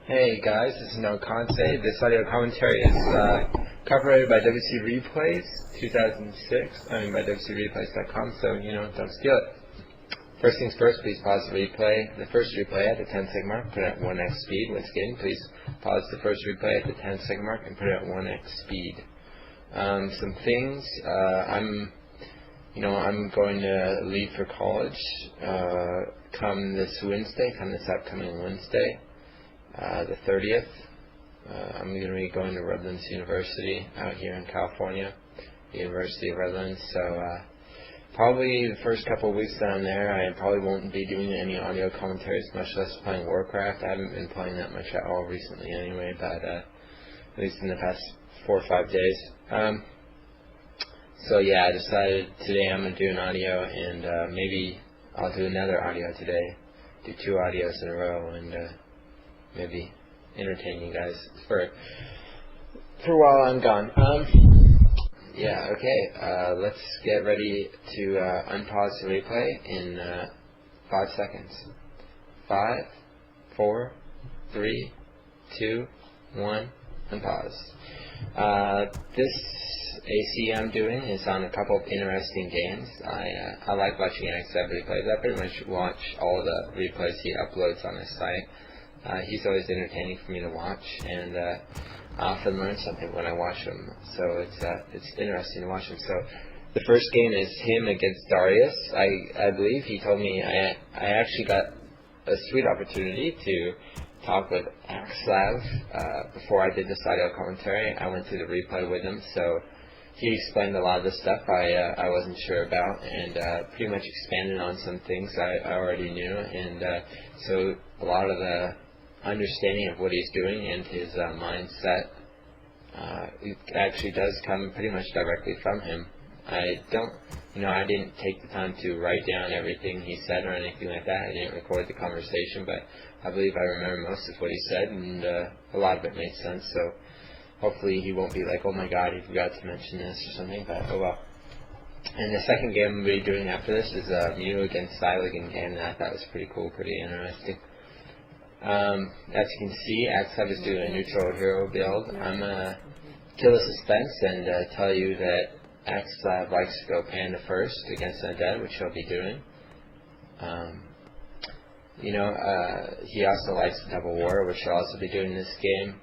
Hey guys, this is Noconce. This audio commentary is copyrighted by WC Replays 2006. By WCReplays.com, so don't steal it. First things first, please pause the replay. The first replay at the 10-second mark, put it at 1x speed. Once again, please pause the first replay at the 10-second mark and put it at 1x speed. Some things, I'm going to leave for college come this upcoming Wednesday. The 30th. I'm going to be going to Redlands University out here in California, the University of Redlands. So probably the first couple of weeks that I'm there, I probably won't be doing any audio commentaries, much less playing Warcraft. I haven't been playing that much at all recently anyway, but at least in the past 4 or 5 days. So yeah, I decided today I'm going to do an audio, and maybe I'll do another audio today, do 2 audios in a row, and maybe entertain you guys for while I'm gone. Yeah, okay. Let's get ready to unpause the replay in 5 seconds. 5, 4, 3, 2, 1, unpause. This AC I'm doing is on a couple of interesting games. I like watching Axslav replays. I pretty much watch all the replays he uploads on his site. He's always entertaining for me to watch, and I often learn something when I watch him. So it's interesting to watch him. So the first game is him against Darius. I believe he told me I actually got a sweet opportunity to talk with Axslav before I did this audio commentary. I went through the replay with him, so he explained a lot of the stuff I wasn't sure about, and pretty much expanded on some things I already knew, and so a lot of the understanding of what he's doing and his mindset, it actually does come pretty much directly from him. I didn't take the time to write down everything he said or anything like that. I didn't record the conversation, but I believe I remember most of what he said, and a lot of it made sense, so hopefully he won't be like, oh my god, he forgot to mention this or something, but oh well. And the second game we'll be doing after this is Miou against Xyligan game, and I thought was pretty cool, pretty interesting. As you can see, Axslav is doing a neutral hero build. I'm going to kill the suspense and tell you that Axslav likes to go Panda first against Undead, which he'll be doing. He also likes Double War, which he'll also be doing this game.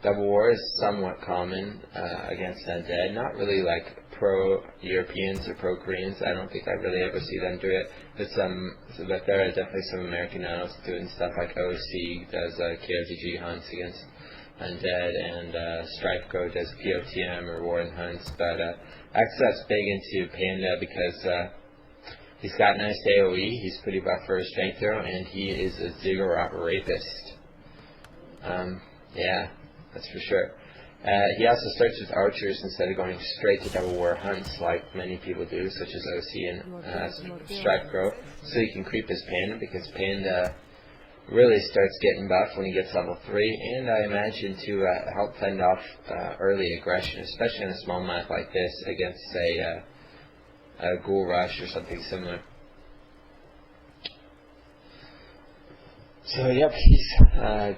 Double War is somewhat common against Undead, not really like pro-Europeans or pro-Koreans. I don't think I really ever see them do it. But there are definitely some American idols doing stuff like OC does KOTG hunts against Undead, and StrifeGo does POTM or Warden hunts. But Axslav's big into Panda because he's got nice AoE, he's pretty buff for his strength throw, and he is a ziggurat rapist. Yeah, that's for sure. He also starts with archers instead of going straight to Double War hunts like many people do, such as OC and StrifeGo, so he can creep his Panda, because Panda really starts getting buff when he gets level 3, and I imagine to help fend off early aggression, especially in a small map like this against, say, a Ghoul Rush or something similar. So yep, he's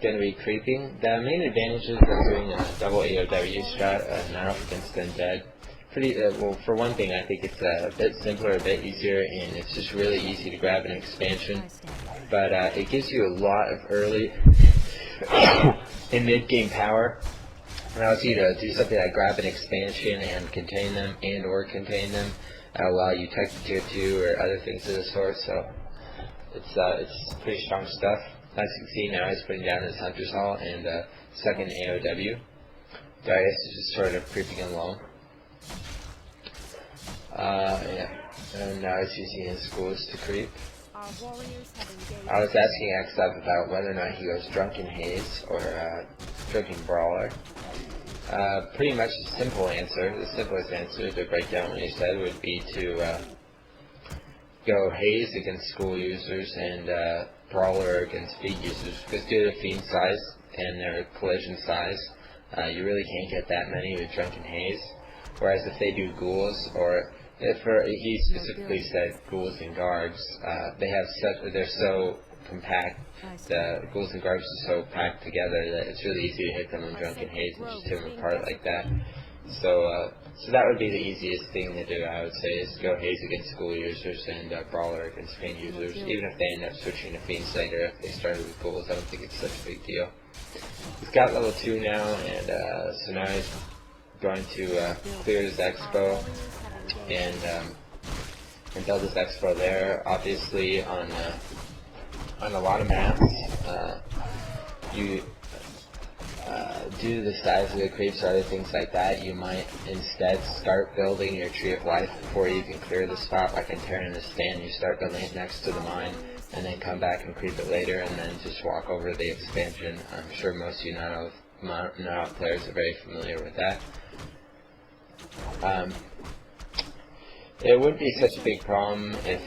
going to be creeping. The main advantages of doing a double AOW strat, not off against Undead, well, for one thing, I think it's a bit simpler, a bit easier, and it's just really easy to grab an expansion. But it gives you a lot of early and mid-game power. It allows you to do something like grab an expansion and contain them, while you tech the tier 2 or other things of the sort. So it's pretty strong stuff. As you can see now, he's putting down his Hunter's Hall and second AOW. Darius is just sort of creeping along. Yeah, and now he's using his schools to creep. I was asking Axslav about whether or not he goes Drunken Haze or Drunken Brawler. Pretty much the simplest answer to break down what he said would be to go Haze against school users and Brawler against feed users, because due to feed size and their collision size, you really can't get that many with Drunken Haze. Whereas if they do ghouls, or he specifically said ghouls and guards, they're so compact. The ghouls and garbs are so packed together that it's really easy to hit them in Drunken Haze and just tear them apart like that. So that would be the easiest thing to do, I would say, is go Haze against Ghoul users and Brawler against Fiend users. Even if they end up switching to Fiends later, if they started with Ghouls, I don't think it's such a big deal. He's got level 2 now, and so now he's going to clear his expo and build his expo there. Obviously, on a lot of maps, you due to the size of the creeps or other things like that, you might instead start building your Tree of Life before you even clear the spot. Like in Terran the Stand, you start building it next to the mine, and then come back and creep it later, and then just walk over the expansion. I'm sure most of you not players are very familiar with that. It wouldn't be such a big problem if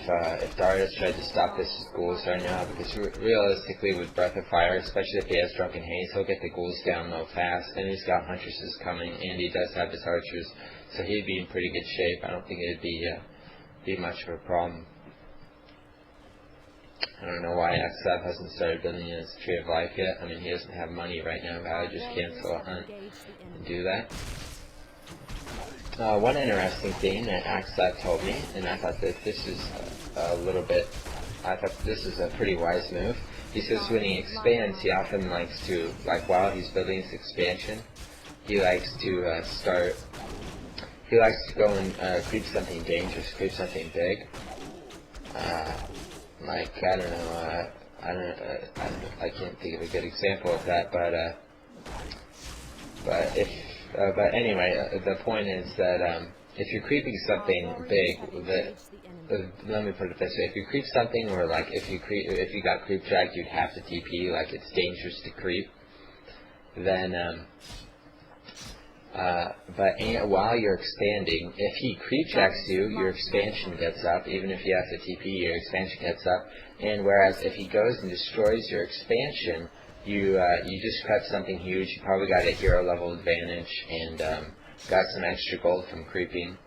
Darius tried to stop this with ghouls right now, because realistically with Breath of Fire, especially if he has Drunken Haze, he'll get the ghouls down low fast, and he's got Huntresses coming, and he does have his archers, so he'd be in pretty good shape. I don't think it'd be much of a problem. I don't know why Axslav hasn't started building his Tree of Life yet. I mean, he doesn't have money right now, but I would just cancel a hunt and do that. One interesting thing that Axslav told me, and I thought that this is this is a pretty wise move. He says when he expands, he often likes to, like while he's building his expansion, he likes to go and creep something dangerous, creep something big. Like, I don't know, I can't think of a good example of that, but anyway, the point is that if you're creeping something big, let me put it this way: if you creep something where, like, if you got creep dragged, you'd have to TP, like it's dangerous to creep. Then, while you're expanding, if he creep jacks you, your expansion gets up. Even if you have to TP, your expansion gets up. And whereas if he goes and destroys your expansion, you just cut something huge. You probably got a hero level advantage and got some extra gold from creeping,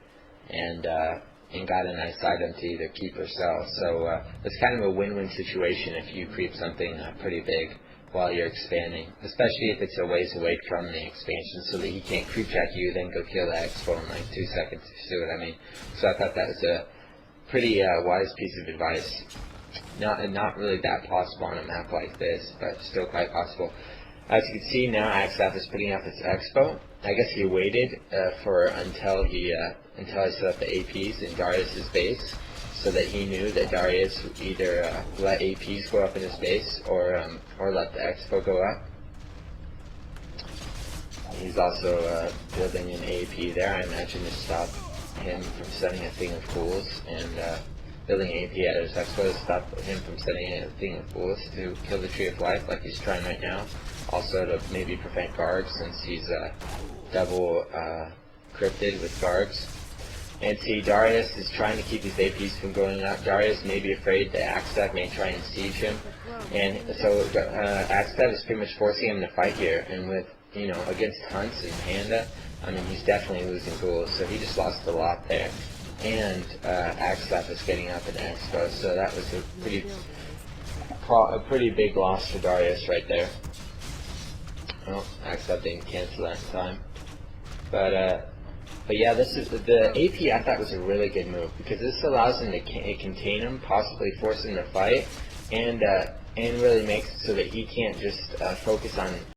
and got a nice item to either keep or sell. So it's kind of a win-win situation if you creep something pretty big while you're expanding, especially if it's a ways away from the expansion, so that he can't creep jack you, then go kill the expo in like 2 seconds. If you see what I mean? So I thought that was a pretty wise piece of advice. Not really that possible on a map like this, but still quite possible. As you can see now, Axslav is putting up his expo. I guess he waited until he set up the APs in Darius's base, so that he knew that Darius would either let APs go up in his base or let the expo go up. He's also building an AP there, I imagine, to stop him from setting a thing of fools, and building AP at his expo to stop him from setting a thing of fools to kill the Tree of Life like he's trying right now. Also to maybe prevent Gargs, since he's double cryptid with Gargs. And see, Darius is trying to keep his APs from going up. Darius may be afraid that Axslav may try and siege him, and so Axslav is pretty much forcing him to fight here. And with, against Hunts and Panda, I mean, he's definitely losing ghouls, so he just lost a lot there. And Axslav is getting up in expo, so that was a pretty big loss for Darius right there. Well, Axslav didn't cancel that time, But yeah, this is the AP. I thought was a really good move, because this allows him to contain him, possibly force him to fight, and really makes it so that he can't just focus on